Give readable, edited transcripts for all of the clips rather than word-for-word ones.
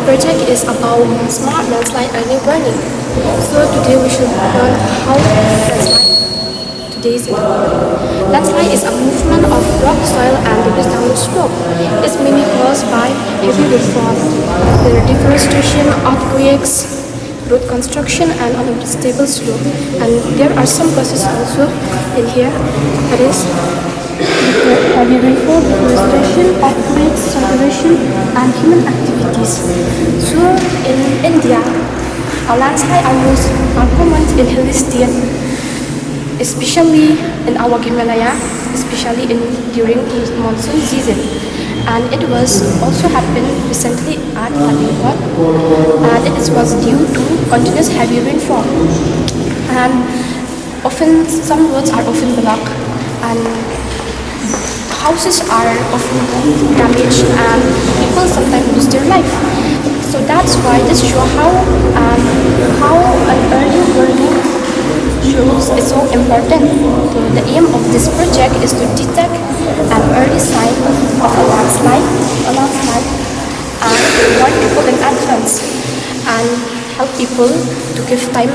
project is about smart landslide early warning. So today we should learn how landslide today's in the world. Landslide is a movement of rock, soil and debris downward slope. It's mainly caused by heavy rainfall, the deforestation, earthquakes, road construction and unstable slope. And there are some causes also in here. That is heavy rainfall, deforestation, earthquakes, circulation, and human activities. So in India, a landslide are common in hilly state, especially in our Himalaya, especially during monsoon season. And it was also happened recently at Fatehabad, and it was due to continuous heavy rainfall. And often some roads are often blocked, and houses are often damaged, and people sometimes lose their life. So that's why this show how an early warning shows is so important. So the aim of this project is to detect an early sign of a landslide, and warn people in advance, and help people to give time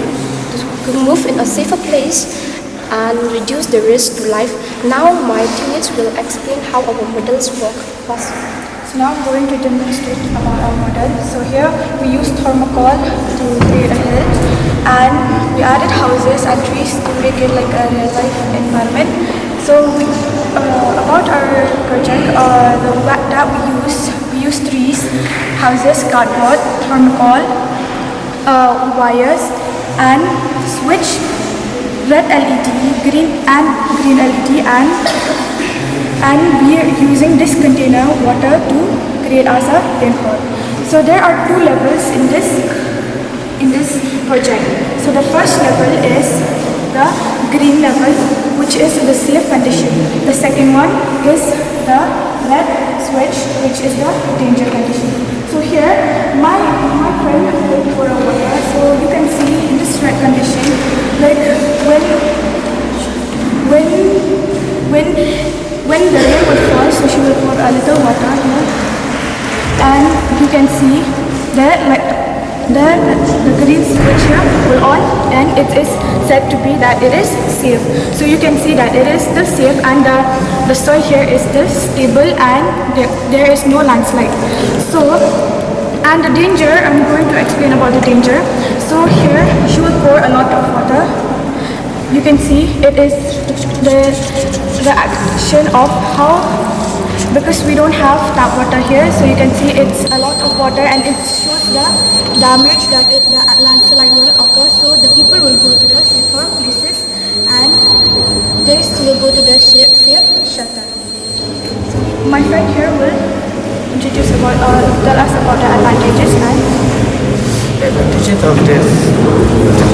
to move in a safer place and reduce the risk to life. Now my teammates will explain how our models work. So now I'm going to demonstrate about our model. So here we use thermocol to create a hill, and we added houses and trees to make it like a real life environment. So about our project, that we use trees, houses, cardboard, thermocol, wires, and switch, red LED, green LED, and we are using this container water to create as a rainfall. So there are two levels in this project. So the first level is the green level, which is the safe condition. The second one is the red switch, which is the danger condition. So here my friend went for a water. So you can see in this red condition, like when the rain will fall, so she will pour a little water here, and you can see that the green switch here will on, and it is said to be that it is safe. So you can see that it is still safe, and the soil here is still stable, and there is no landslide. So, and the danger, I'm going to explain about the danger. So here she will pour a lot of water. You can see it is the action of how, because we don't have tap water here, so you can see it's a lot of water, and it shows the damage that the landslide will occur. So the people will go to the safer places, and they will go to the safe shelter. So my friend here will tell us about the advantages and the advantages of this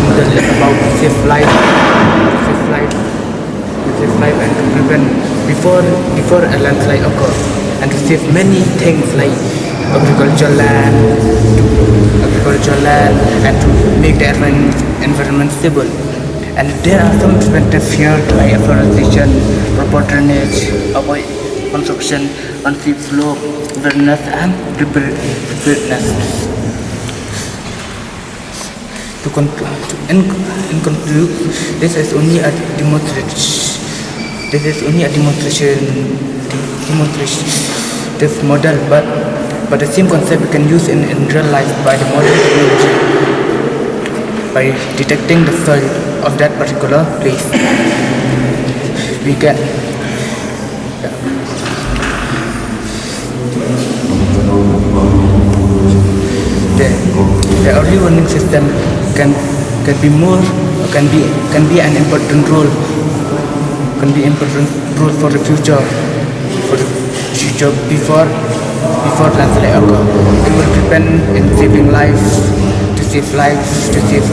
model is about safe life and to prevent before a landslide occurs, and to save many things like agricultural land and to make the environment stable. And there are some preventive here like afforestation, proper drainage, avoid construction, unsafe slope, awareness and preparedness. In conclusion, this is only a demonstration. This model, but the same concept we can use in real life by the modern technology, by detecting the soil of that particular place. We can. The early warning system can be an important role for the future before landslide occur. It will depend in saving lives, to save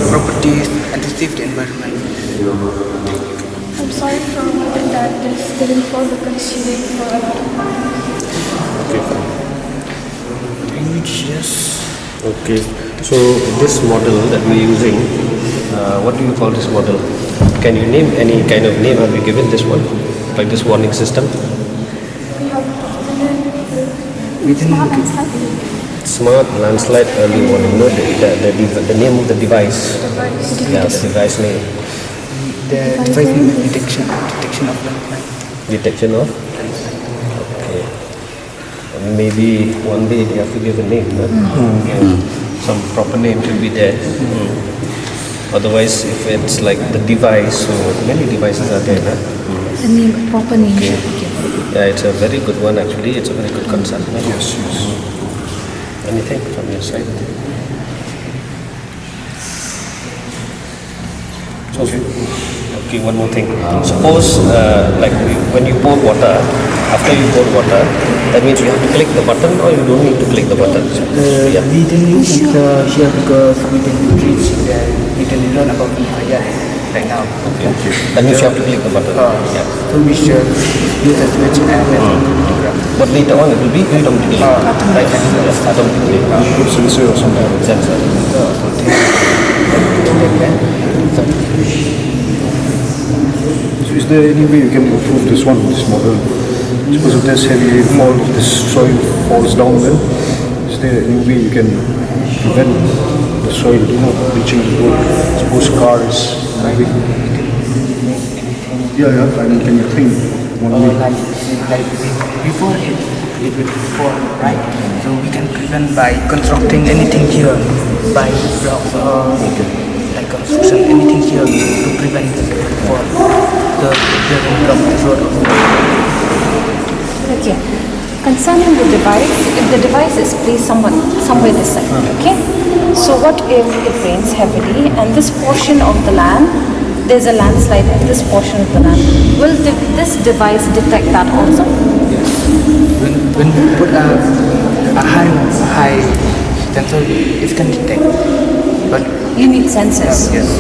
properties, and to save the environment. I'm sorry for that this didn't fall because she didn't for a lot of water. Okay, fine. Yes. Okay, so this model that we're using, what do you call this model? Can you name any kind of name have you given this one, like this warning system? We have smart landslide. Smart landslide early warning. No, the name of the device. Yeah, the device name. The device detection of landslide. Detection of. Okay. Maybe one day they have to give a name. No? Yeah. Some proper name should be there. Otherwise, if it's like the device, so many devices are there. No? The name, a proper name should be given. Yeah, it's a very good one actually. It's a very good concept. No? Yes. Anything from your side? Okay, one more thing. Suppose, when you pour water, after you pour water, that means you have to click the button, or you don't need to click the button. Yeah. We didn't use it here because we didn't reach we didn't learn about fire right now. Okay. That means you have to click the button. Yeah. So we should use a switch and But later on, it will be automatically. Right? Yes, automatically. Sensor or something. Sensor. So is there any way you can improve this model? Suppose if there's heavy rainfall, if the soil falls down, then is there any way you can prevent the soil, reaching the road? Suppose cars, maybe. Yeah. I mean, can you think one way? like before it will fall, right? So we can prevent by constructing anything here, by blocks or like construction anything here to prevent for the block the road. Okay. Concerning the device, if the device is placed somewhere this side, okay? So what if it rains heavily and this portion of the land, there's a landslide in this portion of the land, will this device detect that also? Yes. When we put a high sensor, it can detect. But You need sensors. yes.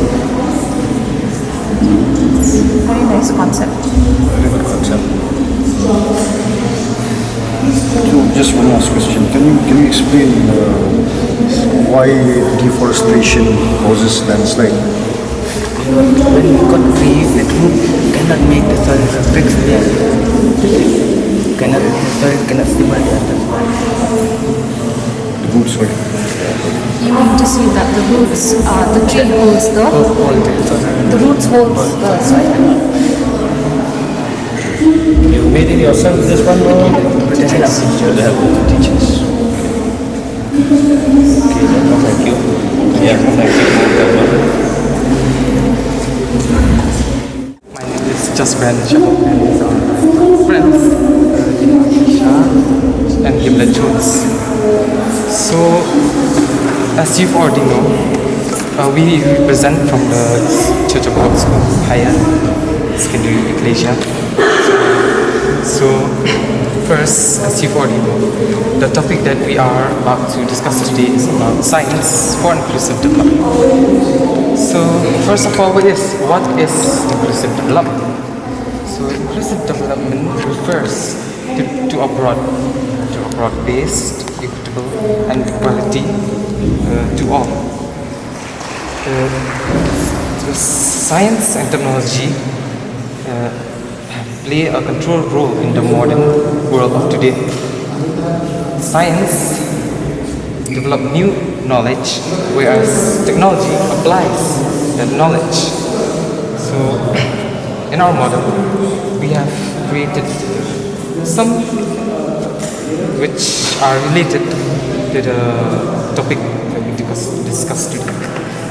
Very nice concept. Very good concept. So just one last question. Can you explain why deforestation causes landslide? When we got trees, the root cannot make the soil fix there. The soil cannot stable there. That's why. The roots, sorry. You mean to say that the roots, the tree holds the roots hold the soil. You made it yourself, this one? Or? With the help of The help of the teachers. Okay, thank you. Yeah, thank you. My name is just Ben Shabok and these are my friends, Isha and Mgla Jones. So, as you've already know, we represent from the Church of God School, Higher Secondary Ecclesia. So, first, as you've already know, the topic that we are about to discuss today is about science for inclusive development. So, first of all, what is inclusive development? So, inclusive development refers to a broad-based, equitable, and equality to all. The science and technology play a control role in the modern world of today. Science develops new knowledge, whereas technology applies that knowledge. So, in our model, we have created some which are related to the topic that we discuss today.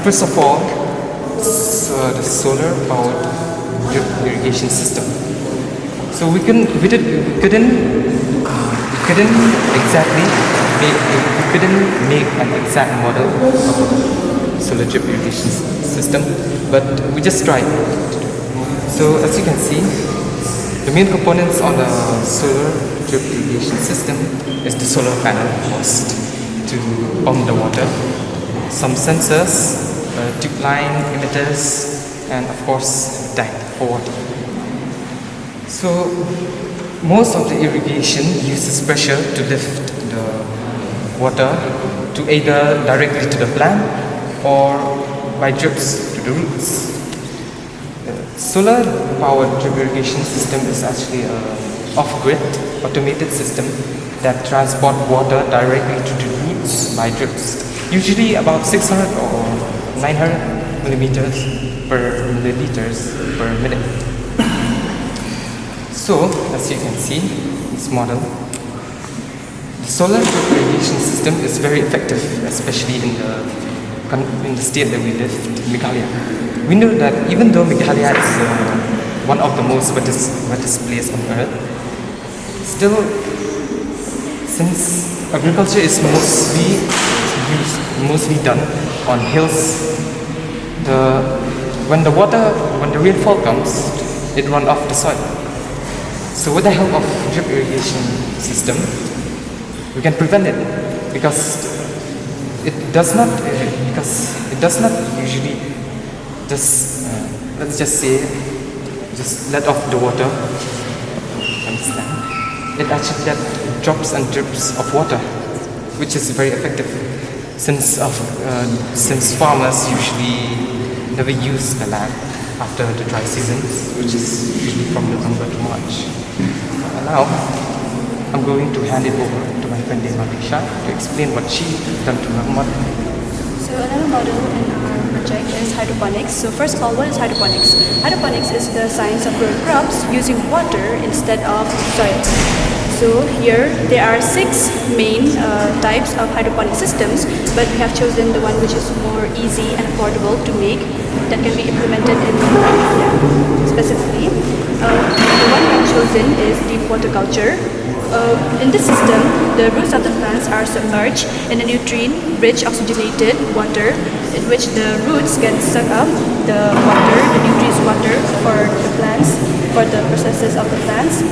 First of all, it's the solar powered drip irrigation system. So we couldn't make an exact model of a solar drip irrigation system, but we just tried to do. So as you can see, the main components on the solar drip irrigation system is the solar panel first to pump the water, some sensors, tube line emitters, and of course tank for water. So most of the irrigation uses pressure to lift the water to either directly to the plant or by drips to the roots. The solar powered drip irrigation system is actually an off-grid automated system that transport water directly to the root roots by drips, usually about 600 or 900 millimeters per milliliters per minute. So, as you can see, this model, the solar drip irrigation system is very effective, especially in the state that we live, Meghalaya. We know that even though Meghalaya is one of the most wettest places on earth, still, since agriculture is mostly done on hills, when the rainfall comes, it runs off the soil. So with the help of drip irrigation system, we can prevent it because it does not usually just let's just say just let off the water. Understand? It actually let drops and drips of water, which is very effective since farmers usually never use the land after the dry seasons, which is usually from November to March. Now, I'm going to hand it over to my friend Manisha to explain what she done to her model. So another model in our project is hydroponics. So first of all, what is hydroponics? Hydroponics is the science of growing crops using water instead of soil. So here there are 6 main types of hydroponic systems, but we have chosen the one which is more easy and affordable to make, that can be implemented in India specifically. The one we have chosen is deep water culture. In this system, the roots of the plants are submerged in a nutrient-rich oxygenated water in which the roots can suck up the nutritious water for the plants, for the processes of the plants.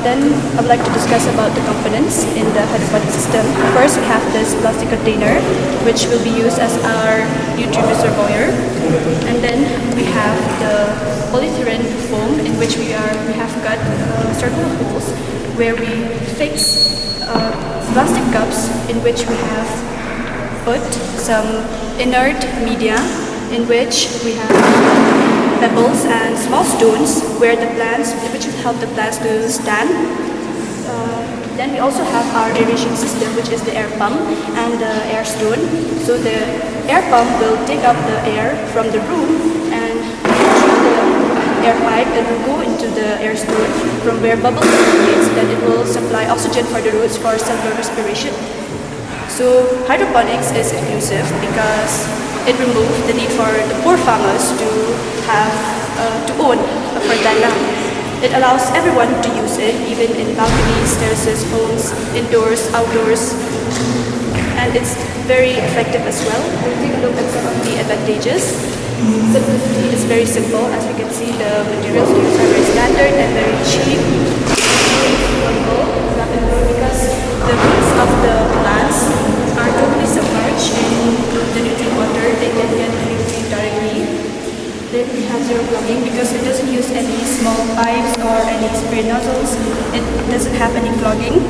Then I would like to discuss about the components in the hydroponic system. First, we have this plastic container, which will be used as our nutrient reservoir. And then we have the polyethylene foam, in which we have cut circular holes where we fix plastic cups in which we have put some inert media in which we have pebbles and small stones which will help the plants to stand. Then we also have our aeration system, which is the air pump and the air stone. So the air pump will take up the air from the room and through the air pipe, it will go into the air stone from where bubbles accumulates. Then it will supply oxygen for the roots for cellular respiration. So hydroponics is inclusive because it removes the need for the poor farmers to own a fertile land. It allows everyone to use it, even in balconies, terraces, homes, indoors, outdoors, and it's very effective as well. We'll take a look at some of the advantages. Simplicity is very simple. As you can see, the materials used are very standard and very cheap. Because the roots of the plants are totally submerged in the nutrient water, they can get the nutrient directly. Then we have zero clogging because it doesn't use any small pipes or any spray nozzles. It doesn't have any clogging.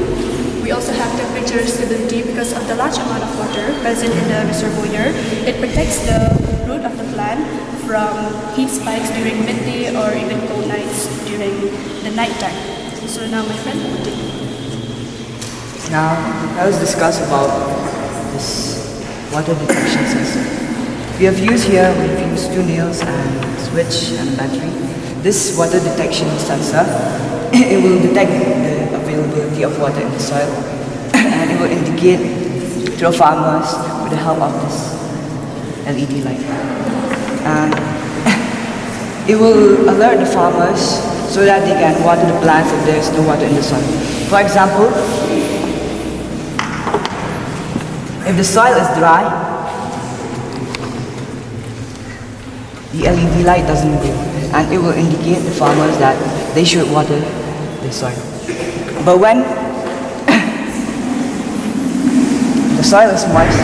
We also have temperature stability because of the large amount of water present in the reservoir. It protects the root of the plant from heat spikes during midday or even cold nights during the night time. So now my friend will take. Now, let's discuss about this water detection sensor. We've used 2 nails and a switch and a battery. This water detection sensor, it will detect the availability of water in the soil and it will indicate to the farmers with the help of this LED light. And it will alert the farmers so that they can water the plants if there is no water in the soil. For example, if the soil is dry, the LED light doesn't go and it will indicate the farmers that they should water the soil. But when the soil is moist,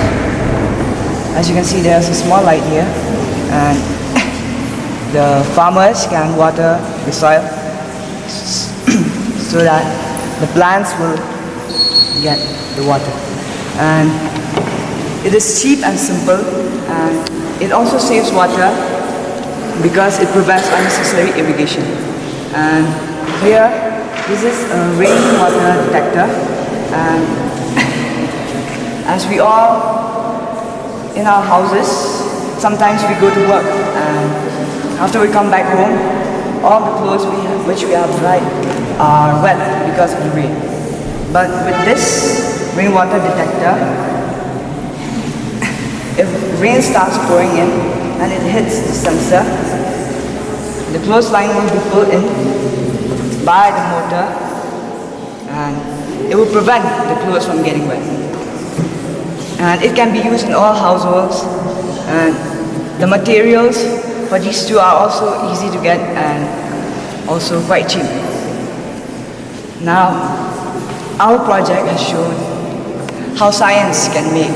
as you can see there's a small light here and the farmers can water the soil so that the plants will get the water. And it is cheap and simple and it also saves water because it prevents unnecessary irrigation. And here, this is a rainwater detector. And As we all in our houses, sometimes we go to work and after we come back home, all the clothes which we have dried are wet because of the rain. But with this rainwater detector, if rain starts pouring in and it hits the sensor, the clothesline will be pulled in by the motor and it will prevent the clothes from getting wet. And it can be used in all households, and the materials for these two are also easy to get and also quite cheap. Now, our project has shown how science can make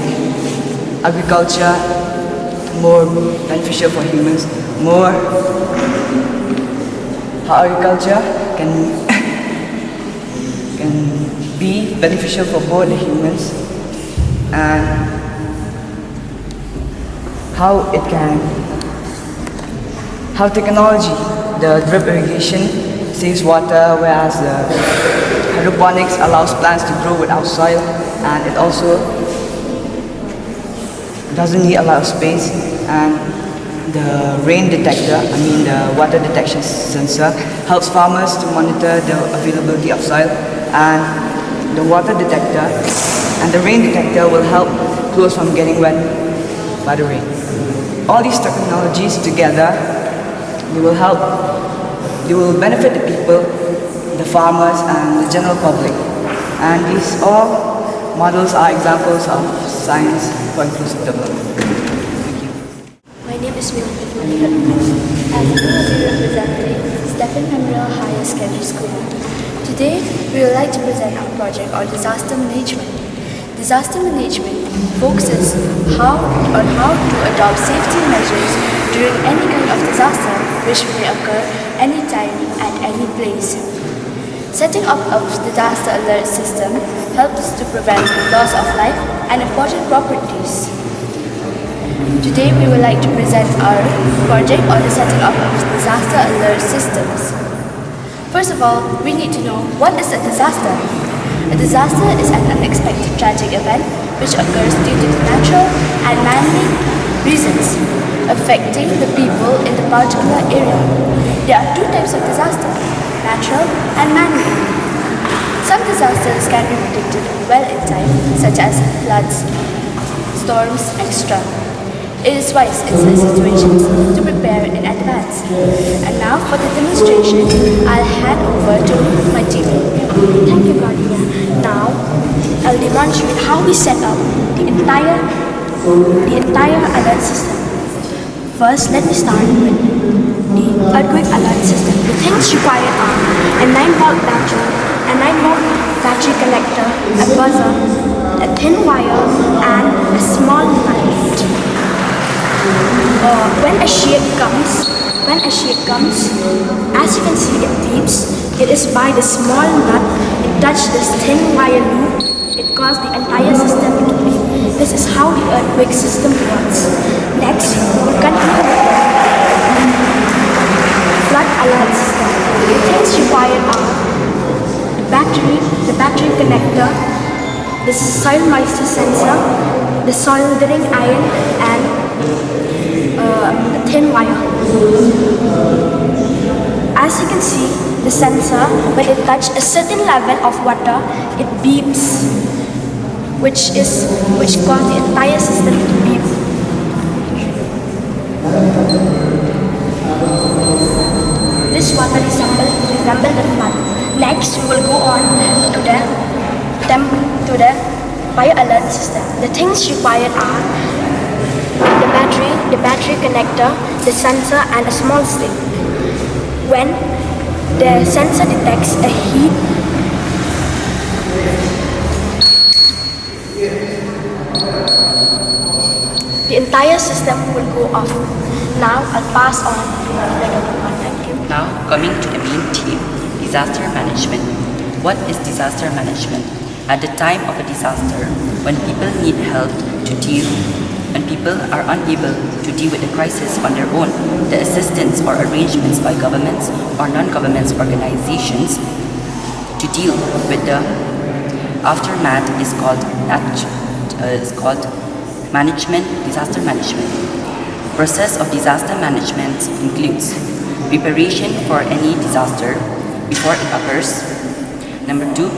agriculture more beneficial for humans, how agriculture can be beneficial for both the humans and how technology, the drip irrigation saves water, whereas the hydroponics allows plants to grow without soil, and it also doesn't need a lot of space. And the rain detector, the water detection sensor, helps farmers to monitor the availability of soil, and the water detector and the rain detector will help clothes from getting wet by the rain. All these technologies together, they will benefit the people, the farmers and the general public. And these all models are examples of science for inclusive development. Thank you. My name is Mgla, and I will be representing Stephen Memorial Higher Secondary School. Today, we would like to present our project on disaster management. Disaster management focuses on how to adopt safety measures during any kind of disaster which may occur anytime at any place. Setting up a disaster alert system helps to prevent loss of life and important properties. Today we would like to present our project on the setting up of disaster alert systems. First of all, we need to know what is a disaster. A disaster is an unexpected tragic event which occurs due to natural and man-made reasons affecting the people in the particular area. There are two types of disaster, natural and man-made. Some disasters can be predicted well in time, such as floods, storms, etc. It is wise in such situations to prepare in advance. And now for the demonstration, I'll hand over to my team. Thank you, Claudia. Now, I'll demonstrate how we set up the entire alert system. First, let me start with the earthquake alert system. The things required are a 9-volt battery, a 9-volt battery connector, a buzzer, a thin wire, and a small knife. When a shake comes, as you can see it beeps. It is by the small nut, it touched this thin wire loop, it caused the entire system to beep. This is how the earthquake system works. Next, we will continue with the flood alert system. The things required are the battery connector, the soil moisture sensor, the soldering iron, and a thin wire. As you can see, the sensor, when it touches a certain level of water, it beeps, which causes the entire system to beep. This water resembles the flood. Next, we will go on to the fire alert system. The things required are the battery connector, the sensor, and a small stick. When the sensor detects a heat, the entire system will go off. Now I'll pass on to my friend. Thank you. Now coming to the main theme, disaster management. What is disaster management? At the time of a disaster, when people need help to deal, when people are unable to deal with the crisis on their own, the assistance or arrangements by governments or non-government organizations to deal with the aftermath is called is called disaster management. Process of disaster management includes preparation for any disaster before it occurs. Number 2,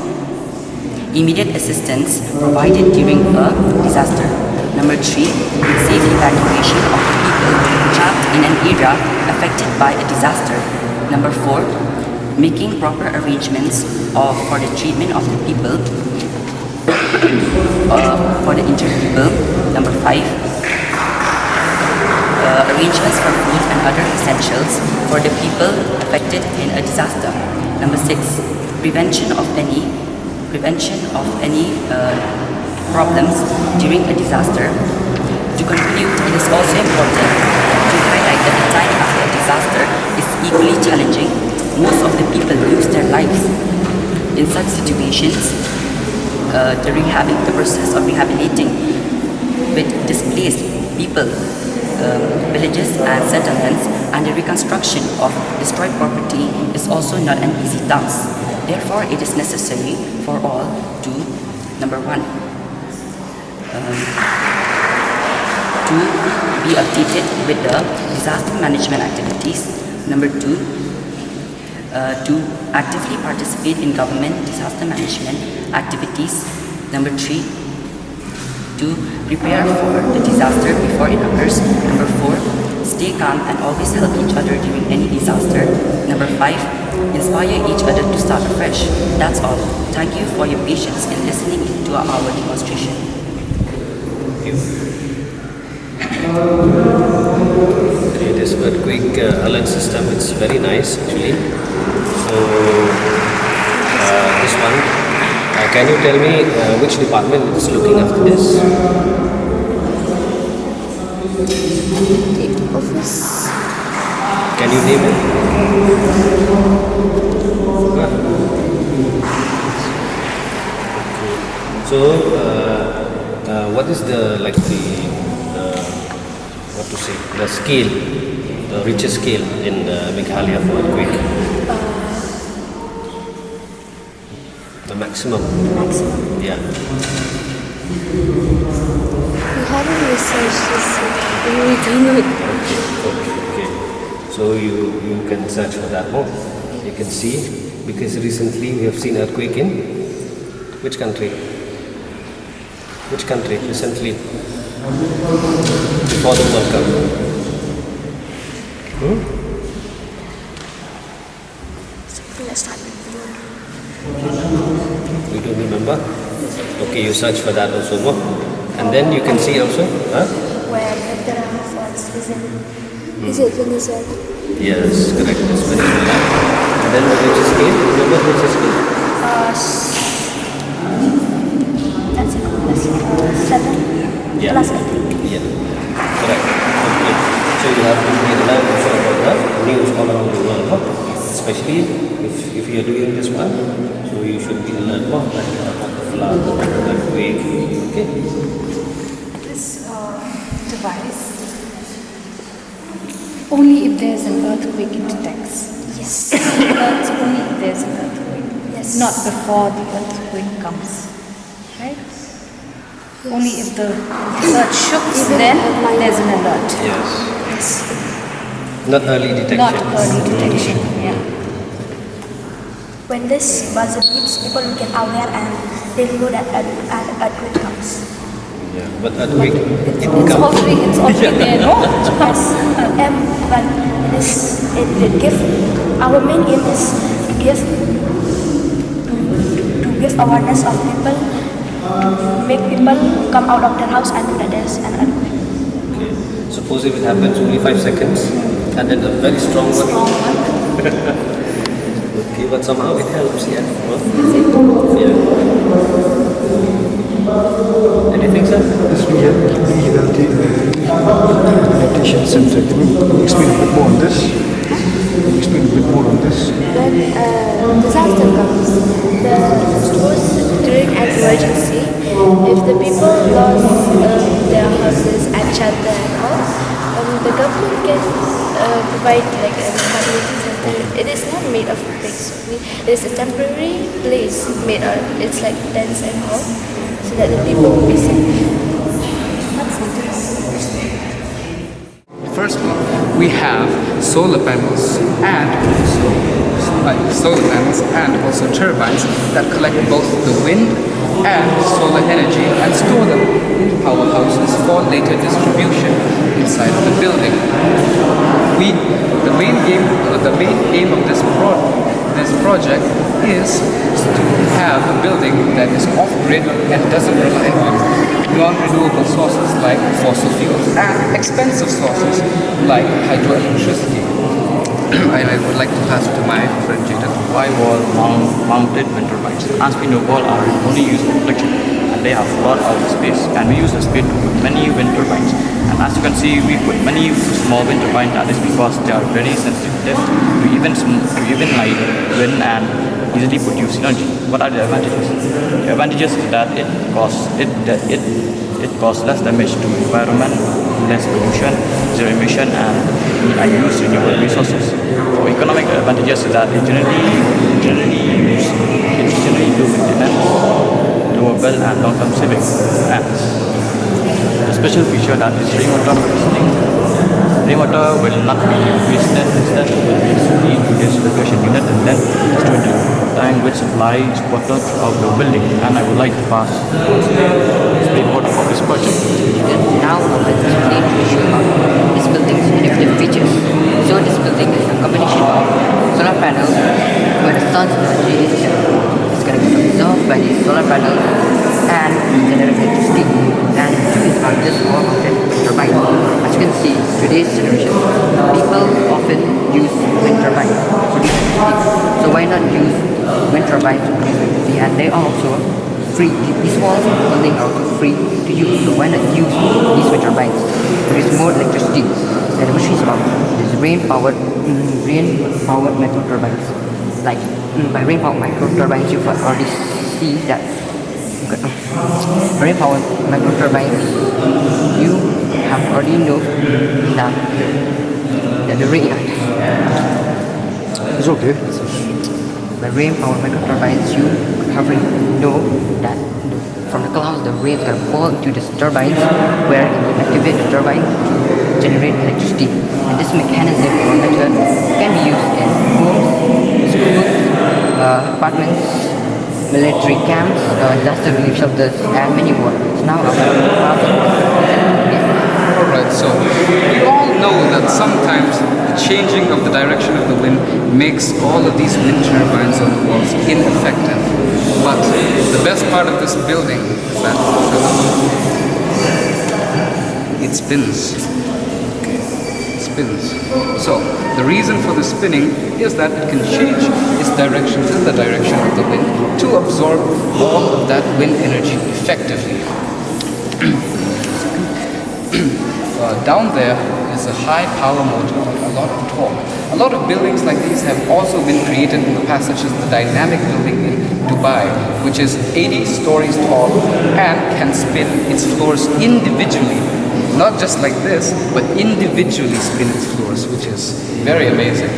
immediate assistance provided during a disaster. Number 3, safe evacuation of the people trapped in an area affected by a disaster. Number 4, making proper arrangements for the treatment of the people, for the injured people. Number 5, arrangements for food and other essentials for the people affected in a disaster. Number 6, prevention of any problems during a disaster. To conclude, it is also important to highlight that the time after a disaster is equally challenging. Most of the people lose their lives. In such situations, the process of rehabilitating with displaced people, villages and settlements, and the reconstruction of destroyed property is also not an easy task. Therefore, it is necessary for all to, number 1, to be updated with the disaster management activities. Number 2, to actively participate in government disaster management activities. Number 3, to prepare for the disaster before it occurs. Number 4, stay calm and always help each other during any disaster. Number 5, inspire each other to start afresh. That's all. Thank you for your patience in listening to our demonstration. Okay, this earthquake alert system, it's very nice actually. So this one, can you tell me which department is looking after this? The office. Can you name it? So what is the the scale, the richest scale in Meghalaya for earthquake? The maximum. Maximum. Yeah. We haven't researched this yet. We do know it. Okay. So you can search for that more. You can see, because recently we have seen earthquake in which country? Which country recently? Before the World Cup. Something that started before. You don't remember? Okay, you search for that also more. And then you can see also, Where there are faults, is it Venezuela? Yes, correct. It's Venezuela. And then the richest scale, remember the richest scale? That's it. 7 Yeah. plus 8. Yeah, correct. Okay. So you have to be alive also about the news all around the world, especially if you are doing this one. So you should be alert about the flood, earthquake. Okay. This device, only if there's an earthquake it detects. Yes. That's only if there's an earthquake. Yes. Not before the earthquake comes. Right? Only if the earth shooks, then there's an alert. Yes. Not early detection. Not early detection. Yeah. When this buzzer beeps, people will get aware and they know that an earthquake comes. Yeah, but earthquake, It's already there, no? Yes. But it gives, our main aim is to give awareness of people, make people come out of their house and know that there's an earthquake. Okay. Suppose if it happens only 5 seconds, and then a very strong one. Okay, but somehow it helps, yeah. Yeah. Anything, sir? This rehabilitation center, can you explain a bit more on this? When disaster comes, suppose during an emergency, if the people lost their houses and shelter and all, the government can provide like a community center. It is not made of bricks. It is a temporary place made out. It's like tents and all. So so that the people will be safe. Firstly, we have solar panels and also turbines that collect both the wind and solar energy and store them in powerhouses for later distribution inside the building. The main aim of this project is to have a building that is off-grid and doesn't rely on non-renewable sources like fossil fuels and expensive sources like hydroelectricity. I would like to pass to my friend Jaden. Why wall mounted wind turbines? As we know, wall are only used for protection and they have a lot of space, and we use the space to put many wind turbines. And as you can see, we put many small wind turbines. That is because they are very sensitive to even light, wind, and easily produce energy. What are the advantages? The advantages is that it causes less damage to environment, less pollution, zero emission, and use renewable resources. For economic advantages is that it generally do maintenance, lower bill, and long-term savings. And the special feature that is rainwater harvesting. Rainwater will not be wasted, instead it will be received into this filtration unit and then stored in a tank which supplies water throughout the building. And I would like to pass explain more about this project. Now let's explain to you about this building's innovative features. So this building is a combination of solar panels where the sun's energy is going to be absorbed by these solar panels and generate electricity. And two is about this wall-mounted wind turbine. As you can see, today's generation, people often use wind turbines to produce electricity. So why not use wind turbines to produce electricity? And they are also free. These walls of the building are also free to use. So why not use these wind turbines to produce more electricity? And the machine is about these rain-powered micro turbines. Like by rain-powered micro turbines, you can already see that rain-powered micro turbines, you have already know that the rain. It's okay. By rain-powered micro turbines, you already know that from the clouds the rain is going to fall into these turbines, where you activate the turbine to generate electricity. And this mechanism or method can be used in homes, schools, apartments, military camps, disaster relief shelters, and many more. So now Alright, so we all know that sometimes the changing of the direction of the wind makes all of these wind turbines on the walls ineffective. But the best part of this building is that it spins. It spins. So the reason for the spinning is that it can change its direction in the direction of the wind to absorb all of that wind energy effectively. Down there is a high power motor with a lot of torque. A lot of buildings like these have also been created in the past, such as the dynamic building in Dubai, which is 80 stories tall and can spin its floors individually. Not just like this, but individually spin its floors, which is very amazing.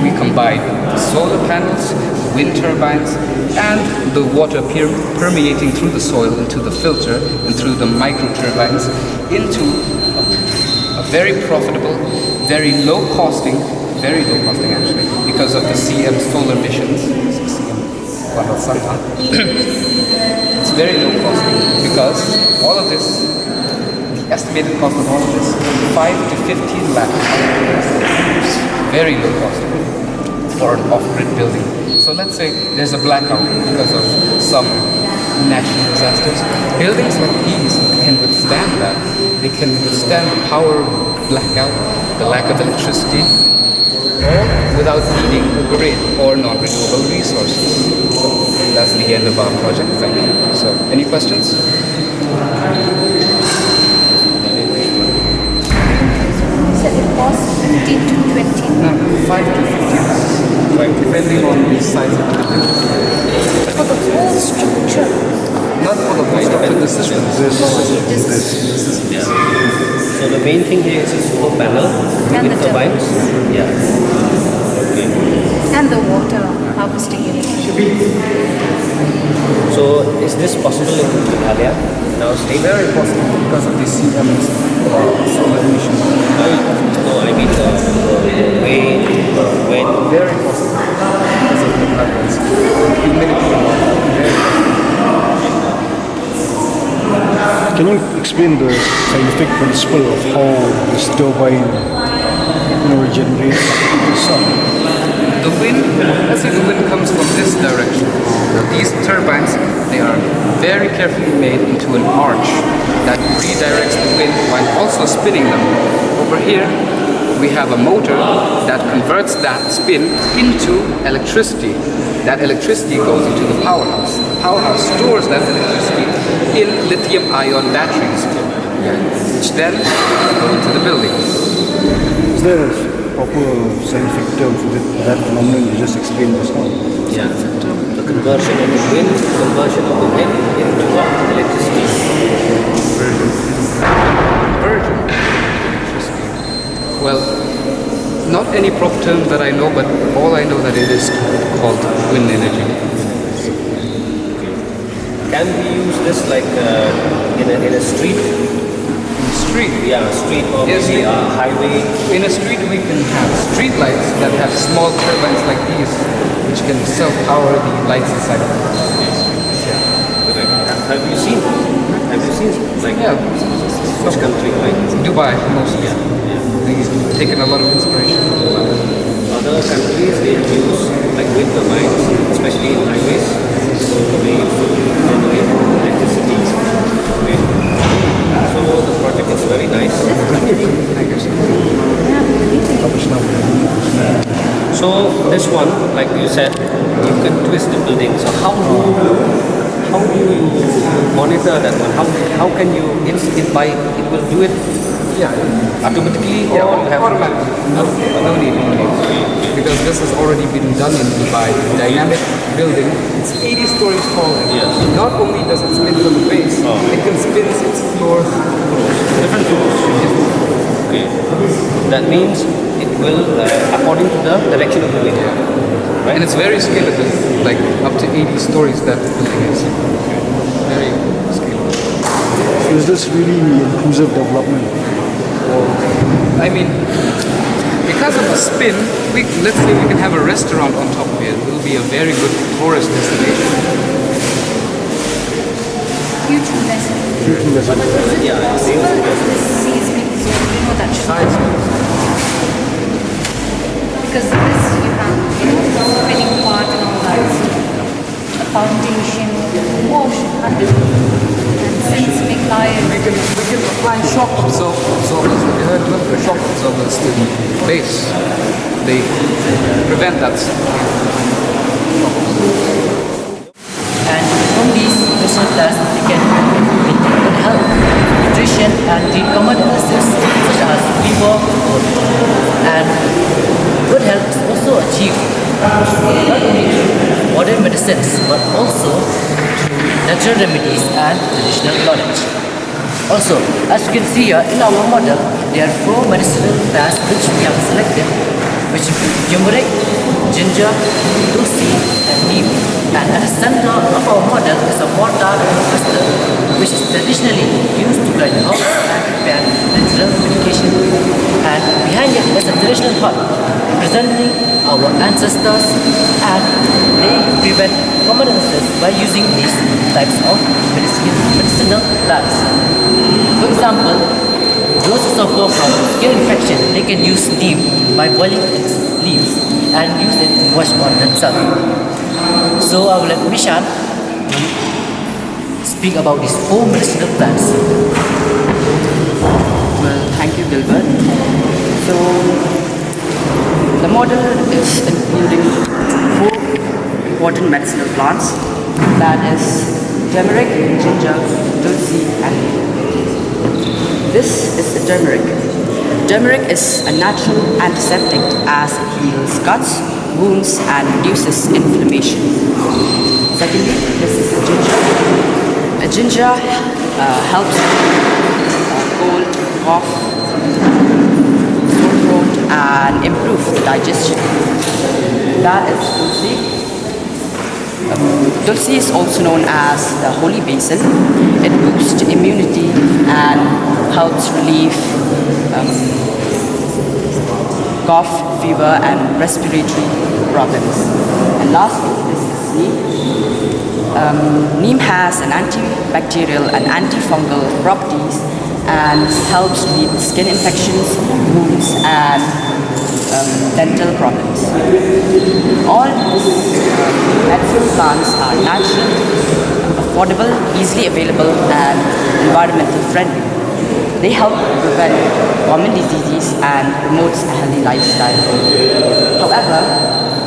We combine the solar panels, wind turbines, and the water permeating through the soil into the filter and through the micro turbines into a very profitable, very low costing actually, because of the CM solar missions. It's very low costing because all of this, the estimated cost of all of this, 5 to 15 lakhs. Very low costing for an off-grid building. So let's say there's a blackout because of some natural disasters. Buildings like these can withstand that. They can withstand the power blackout, the lack of electricity, all without needing a grid or non-renewable resources. That's the end of our project. Thank you. So, any questions? So it costs 15 to 20. No, 5 to 15 lakhs, depending on the size of the building. For the whole structure. Not for the whole structure, this is Yeah. So the main thing here is a solar panel And with the turbines. Yeah. Okay. And the water harvesting unit. So is this possible in Meghalaya, in our state? Very possible because of the CMS solar emission. No, I mean way, when. Very possible because of the patterns. Humidity and all that. Very possible. Can you explain the scientific principle of how this turbine regenerates the sun? The wind, let's say the wind comes from this direction. Now these turbines, they are very carefully made into an arch that redirects the wind while also spinning them. Over here, we have a motor that converts that spin into electricity. That electricity goes into the powerhouse. The powerhouse stores that electricity in lithium-ion batteries, which then go into the buildings. Is there a proper scientific term for that phenomenon you just explained just now? Yeah, the conversion of the wind into electricity. Conversion. Well, not any proper term that I know, but all I know that it is called wind energy. Can we use this like in a street? Street? Yeah, street or Yes, maybe a highway. In a street we can have street lights that have small turbines like these, which can self-power the lights inside of the streets. Yeah. Have you seen? Like which country? Like Dubai, mostly. Yeah. They've taken a lot of inspiration from Dubai. Other countries they use like wind turbines, especially in highways. So they use to generate electricity. Okay. So the project is very nice. So this one, like you said, you can twist the building. So how do you monitor that one? How can you it will do it automatically or you have automatically. No need. Because this has already been done in Dubai. The dynamic building, it's 80 stories tall. Yes. Not only does it spin from the base, it can spin its floors. different floors? Okay. That means it will according to the direction of the wind. Right? And it's very scalable, like up to 80 stories that building is. Very scalable. Is this really inclusive development? I mean, because of the spin, let's say we can have a restaurant on top of it. It will be a very good tourist destination. Huge investment. Yeah, This seismic zone, you know that Seismic. because this you have, spinning part and all that. A foundation, motion, and seismic layers. We can apply shock absorbers. Have you heard of the shock absorbers to the base? They prevent that. And from these nutritional plants, they can maintain good health, nutrition, and treat common illnesses such as fever, and good health is also achieved not only through modern medicines but also through natural remedies and traditional knowledge. Also, as you can see here in our model, there are 4 medicinal plants which we have selected, which include turmeric, ginger, tulsi, and neem. And at the center of our model is a mortar crystal, which is traditionally used to grind herbs and prepare natural medication. And behind it is a traditional hut representing our ancestors, and they prevent common illnesses by using these types of medicinal plants. For example, those who suffer from skin infection, they can use neem by boiling its leaves and use it to wash on themselves. So I will let Mishan speak about these 4 medicinal plants. Well, thank you, Gilbert. So, the model is including 4 important medicinal plants. That is turmeric, ginger, tulsi, and this is the turmeric. Turmeric is a natural antiseptic as it heals cuts, wounds, and reduces inflammation. Secondly, this is the ginger. Ginger helps cold, cough, sore throat, and improve digestion. That is tulsi. Tulsi is also known as the holy basil. It boosts immunity and helps relieve cough, fever, and respiratory problems. And lastly, this is neem. Neem has an antibacterial and antifungal properties and helps treat skin infections, wounds, and dental problems. All these medicinal plants are natural, affordable, easily available, and environmental friendly. They help prevent common diseases and promotes a healthy lifestyle. However,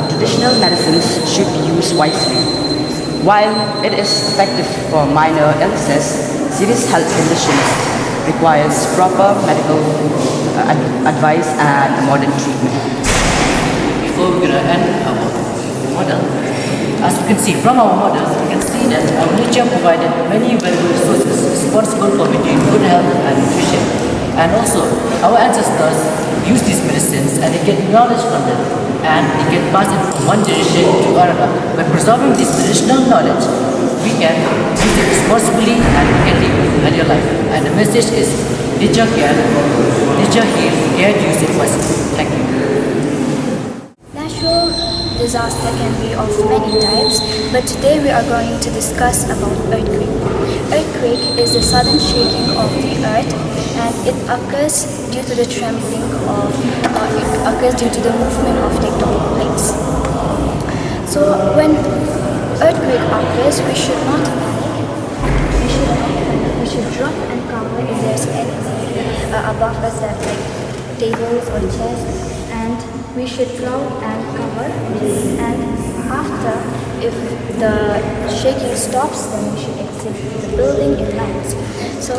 traditional medicines should be used wisely. While it is effective for minor illnesses, serious health conditions requires proper medical advice and modern treatment. Before we're going to end our model, as you can see from our models, we can see that our nature provided many valuable resources responsible for maintaining good health and nutrition. And also, our ancestors used these medicines and they get knowledge from them and they can pass it from one generation to another. By preserving this traditional knowledge, we can use it responsibly and we can live a healthier life. And the message is nature can, nature heals, care to use it wisely. Thank you. Natural disaster can be of many types, but today we are going to discuss about earthquake. Earthquake is the sudden shaking of the earth, and it occurs due to the trembling of, it occurs due to the movement of tectonic plates. So when earthquake occurs, we should not panic. We should drop and cover if there's anything above us that like tables or chairs, and we should crouch and cover, and after, if the shaking stops, then we should exit the building in lines. So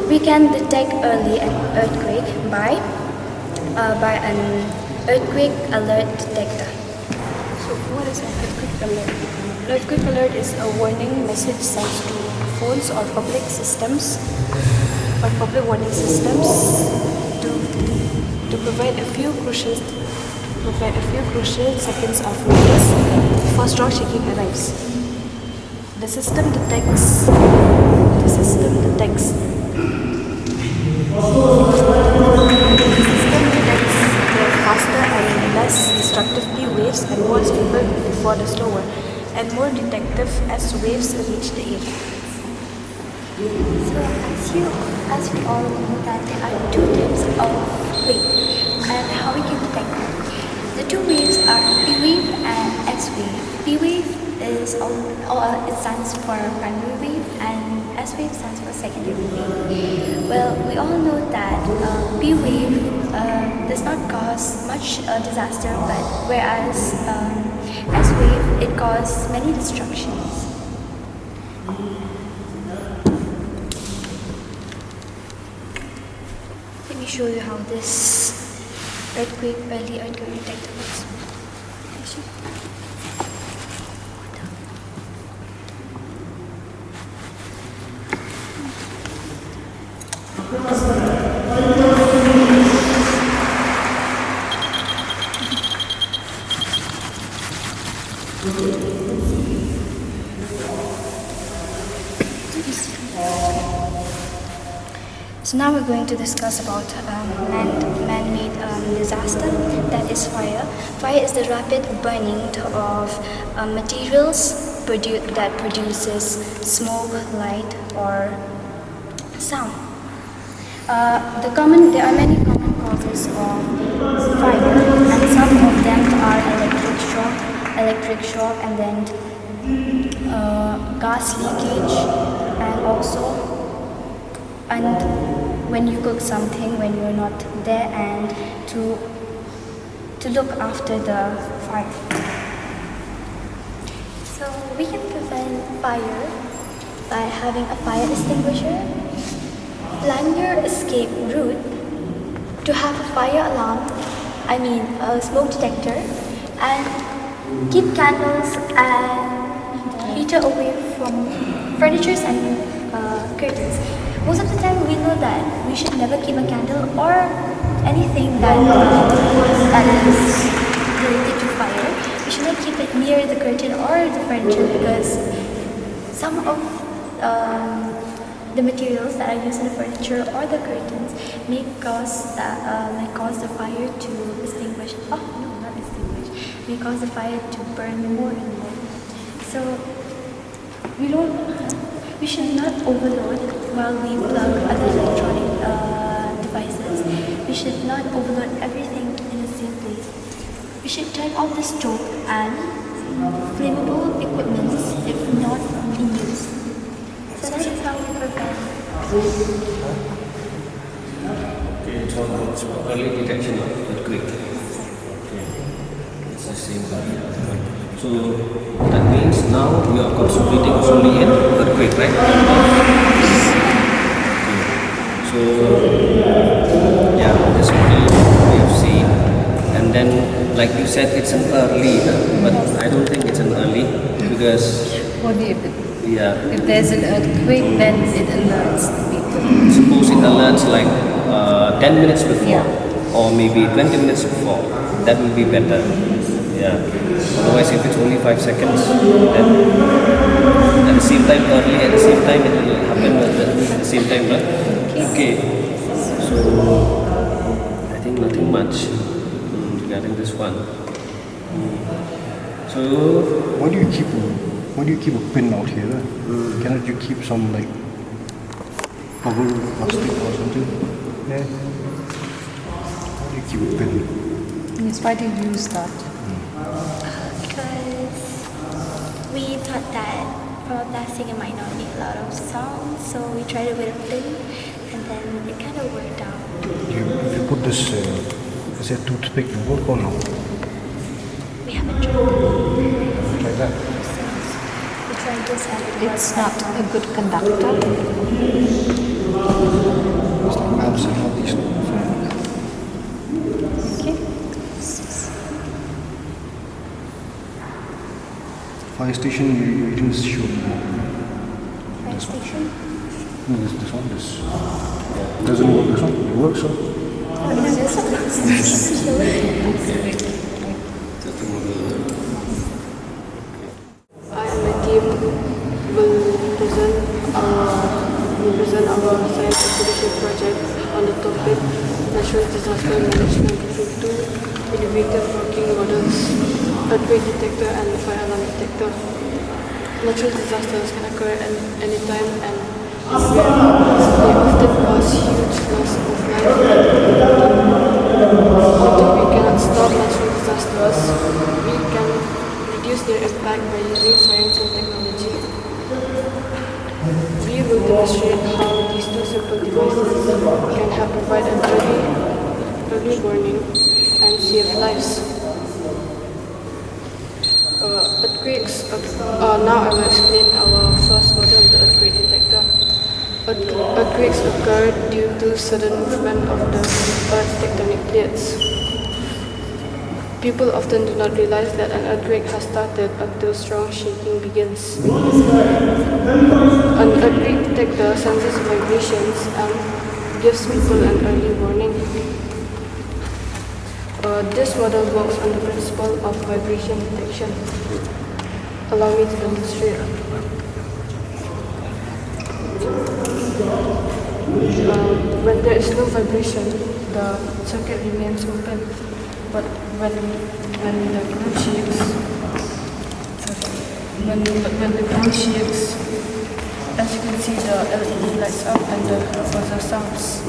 we can detect early an earthquake by an earthquake alert detector. So what is an earthquake alert? An earthquake alert is a warning message sent to phones or public systems or public warning systems to provide a few crucial seconds of notice before strong shaking arrives. The system detects the faster and less destructive P waves and warns people before the slower and more detective S waves reach the area. So as we all know that there are two types of wave and how we can detect them. The two waves are P wave and S wave. P wave is it stands for primary wave and S wave stands for secondary wave. Well, we all know that P wave does not cause much disaster, but whereas S wave it causes many destructions. Let me show you how this early earthquake detector works. So now we're going to discuss about man-made disaster, that is fire. Fire is the rapid burning of materials that produces smoke, light, or sound. There are many common causes of fire, and some of them are electric shock, and then gas leakage, and when you cook something when you're not there, and to look after the fire. So we can prevent fire by having a fire extinguisher, plan your escape route, to have a fire alarm, a smoke detector, and keep candles and heater away from furnitures and curtains. Most of the time we know that we should never keep a candle or anything that is related to fire. We should not keep it near near the curtain or the furniture because some of the materials that are used in the furniture or the curtains may cause the fire to extinguish. Oh no, not extinguish. May cause the fire to burn more and more. So we should not overload while we plug other electronic devices. We should not overload everything in the same place. We should turn off the stove and flammable equipment if not in use. So that is how we prevent. Okay, it's all about early detection of earthquake. Okay, it's the same value. So that means now we are concentrating solely in earthquake, right? Okay. So yeah, this model we have seen, and then like you said, it's an early, but I don't think it's an early because What if yeah. if there's an earthquake, then it alerts the people. Suppose it alerts like 10 minutes before or maybe 20 minutes before, that will be better. Yeah. Otherwise, if it's only 5 seconds, then at the same time early, at the same time it will happen at the same time, right? Okay. So I think nothing much regarding this one. So Why do you keep a pin out here? Cannot you keep some like bubble plastic or something? Yeah. Why do you keep a pin? Yes, why do you use that? Because we thought that for plastic it might not make a lot of sound, so we tried it with a pin, and then it kind of worked out. You put this, is it toothpick in work or no? We haven't tried it. Try that. We tried this and it It's not a good conductor. It's like maps and all these things. Okay. Fire station, you didn't show me. Fire station. No, this one, doesn't work, this one, it works, so. I and my team will present our science exhibition project on the topic Natural Disaster Management through two innovative working models, earthquake detector and fire alarm detector. Natural disasters can occur at any time and anywhere. They often cause huge loss of life. Although we cannot stop natural disasters, we can reduce their impact by using science and technology. We will demonstrate how these two simple devices can help provide an early warning and save lives. Now I will explain our first model, the earthquake detector. Earthquakes occur due to sudden movement of the Earth's tectonic plates. People often do not realize that an earthquake has started until strong shaking begins. An earthquake detector senses vibrations and gives people an early warning. This model works on the principle of vibration detection. Allow me to demonstrate. When there is no vibration, the circuit remains open. But when the ground shakes, as you can see, the LED lights up and the buzzer sounds.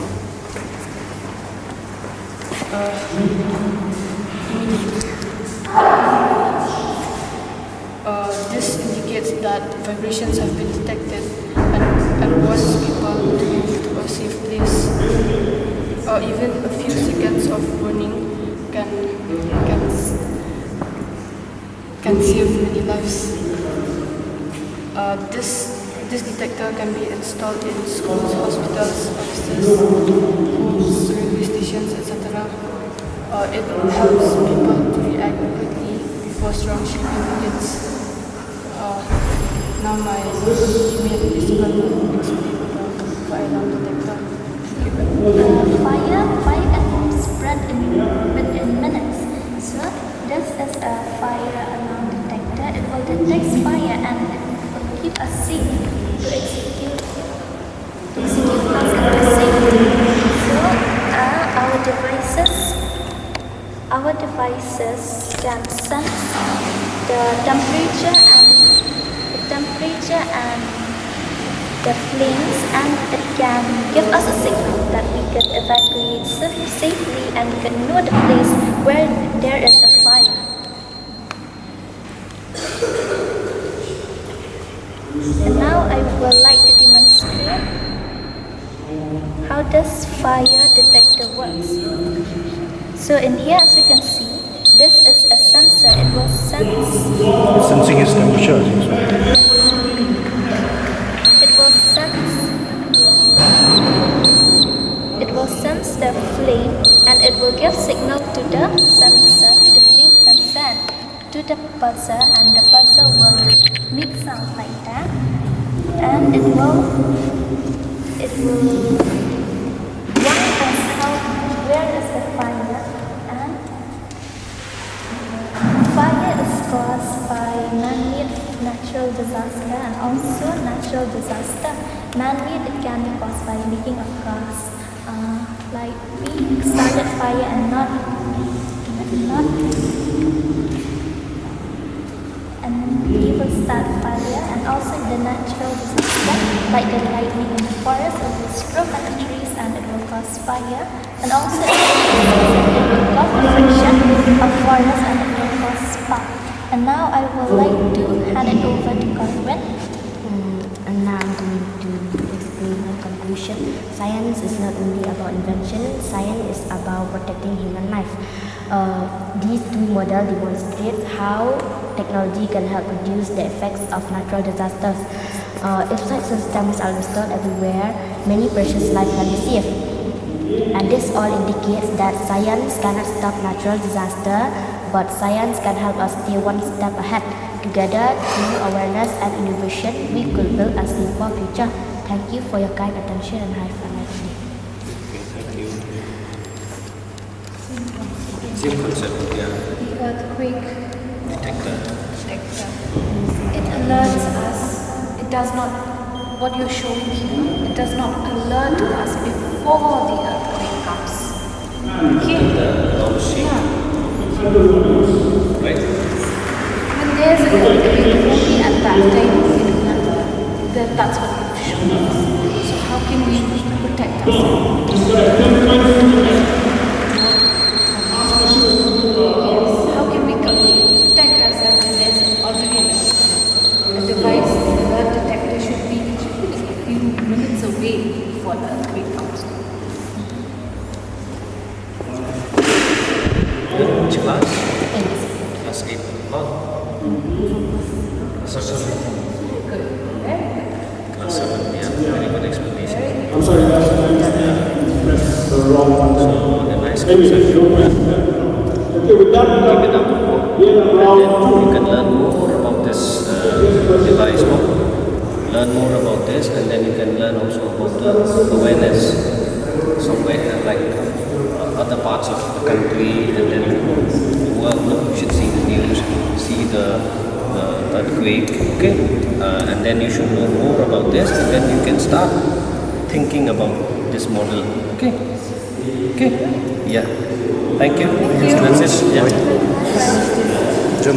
This indicates that vibrations have been detected and warns people to move to a safe place. Even a few seconds of warning can save many lives. This detector can be installed in schools, hospitals, offices, homes, railway stations, etc. It helps people to react quickly before strong shaking begins. Now my teammate Medicinal will explain about the fire alarm detector. Fire alarm spread within minutes. So this is a fire alarm detector. detects fire and it will keep us safe to execute tasks into safety. So our devices can sense the temperature and the flames, and it can give us a signal that we can evacuate safely and we can know the place where there is a fire. And now I would like to demonstrate how does fire detector works. So in here, as we can see, this is a sensor. It will sense. Sensing his temperature, I think so. It will sense the flame and it will give signal to the sensor, to the flame sensor, and to the buzzer, and the buzzer will make sound like that, and it will warn us where is the fire. And fire is caused by man-made natural disaster and also natural disaster. Man-made, it can be caused by leaking of gas. Like we started fire and we will start fire, and also the natural disaster like the lightning in the forest, it will stroke at the trees and it will cause fire, and also it will cause friction of forest and it will cause spark. And now I would like to hand it over to Carmel. And now I'm going to explain my conclusion. Science is not only about invention, science is about protecting human life. These two models demonstrate how technology can help reduce the effects of natural disasters. If such systems are installed everywhere, many precious lives can be saved. And this all indicates that science cannot stop natural disaster, but science can help us stay one step ahead. Together, through awareness and innovation, we could build a safer future. Thank you for your kind attention and have a nice day. Thank you. Same concept, yeah. The earthquake Detector. detector. It alerts us. It does not, what you're showing here, it does not alert us before the earthquake comes. Okay? Yeah. Right? When there's an earthquake, only at that time it will alert. That's what you've shown us. So how can we protect ourselves? Yes. How can we protect ourselves when there's already an earthquake? A device, an alert detector should be a few minutes away before the earthquake comes. Which class? Class 8. Oh. Class 7. Class 7, yeah. Very good explanation. I'm sorry, that's the wrong one. So, a nice concept. Okay, with that, Keep it up. And then you can learn more about this device. Learn more about this, and then you can learn also about the awareness somewhere, like other parts of the country, and then you should see the news, see the earthquake, okay? And then you should know more about this, and then you can start thinking about this model, okay? Okay? Yeah. Thank you. That's it. Yeah. Jom,